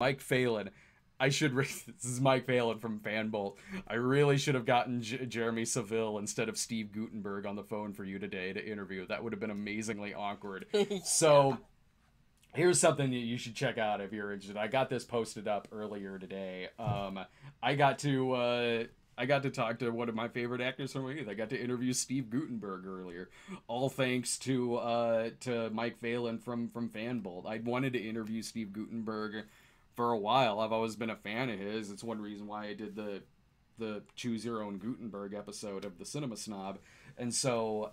Mike Phelan. This is Mike Phelan from Fanbolt. I really should have gotten Jeremy Seville instead of Steve Guttenberg on the phone for you today to interview. That would have been amazingly awkward. So here's something that you should check out if you're interested. I got this posted up earlier today. I got to talk to one of my favorite actors from youth. I got to interview Steve Guttenberg earlier, all thanks to Mike Phelan from Fanbolt. I wanted to interview Steve Guttenberg for a while. I've always been a fan of his. It's one reason why I did the Choose Your Own Guttenberg episode of the Cinema Snob. And so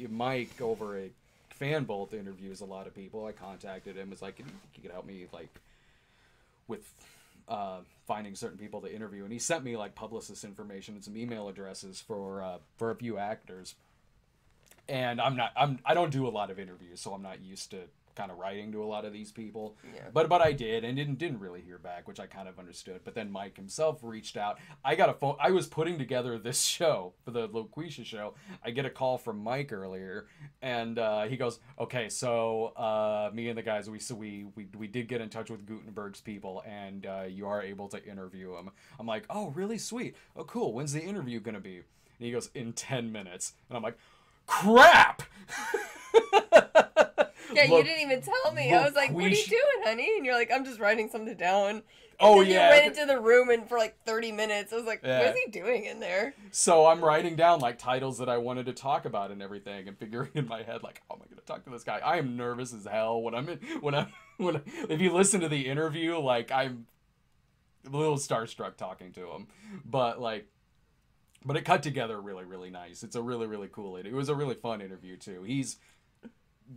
Mike over at Fanbolt interviews a lot of people. I contacted him. Was like, he could help me like with finding certain people to interview, and he sent me like publicist information and some email addresses for a few actors. And I don't do a lot of interviews, so I'm not used to kind of writing to a lot of these people. Yeah. But I did, and didn't really hear back, which I kind of understood. But then Mike himself reached out. I got a phone. I was putting together this show for the Loquisha show. I get a call from Mike earlier, and he goes, "Okay, so me and the guys, we did get in touch with Gutenberg's people, and you are able to interview him." I'm like, "Oh, really sweet. Oh, cool. When's the interview gonna be?" And he goes, "In 10 minutes." And I'm like, "Crap!" Yeah, you didn't even tell me. I was like, "What are you doing, honey?" And you're like, "I'm just writing something down." And then you went into the room and for like 30 minutes. I was like, "What is he doing in there?" So I'm writing down like titles that I wanted to talk about and everything, and figuring in my head like, "How am I going to talk to this guy?" I am nervous as hell if you listen to the interview, like I'm a little starstruck talking to him, but it cut together really, really nice. It's a really, really cool. It was a really fun interview too.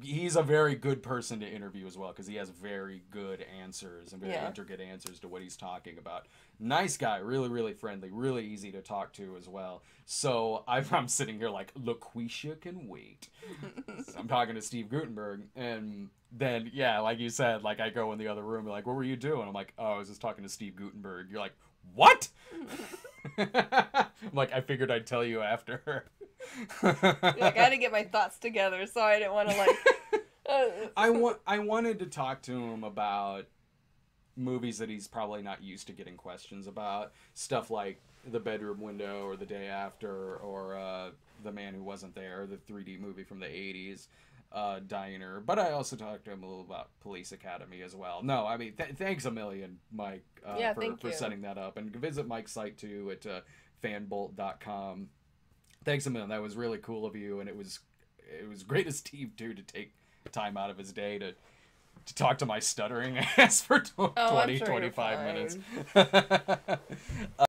He's a very good person to interview as well, because he has very good answers and very intricate answers to what he's talking about. Nice guy, really, really friendly, really easy to talk to as well. So I'm sitting here like, Loquisha can wait. So I'm talking to Steve Guttenberg, and then, like you said, like I go in the other room, like, "What were you doing?" I'm like, "Oh, I was just talking to Steve Guttenberg." You're like, "What?" I'm like, "I figured I'd tell you after." Like, I had to get my thoughts together, so I didn't want to like. I wanted to talk to him about movies that he's probably not used to getting questions about, stuff like The Bedroom Window or The Day After or The Man Who Wasn't There, the 3D movie from the 80s, Diner. But I also talked to him a little about Police Academy as well. No, I mean, thanks a million, Mike, for setting that up. And visit Mike's site too at fanbolt.com. Thanks a million. That was really cool of you, and it was great of Steve too to take time out of his day to talk to my stuttering ass for 20, 25 minutes.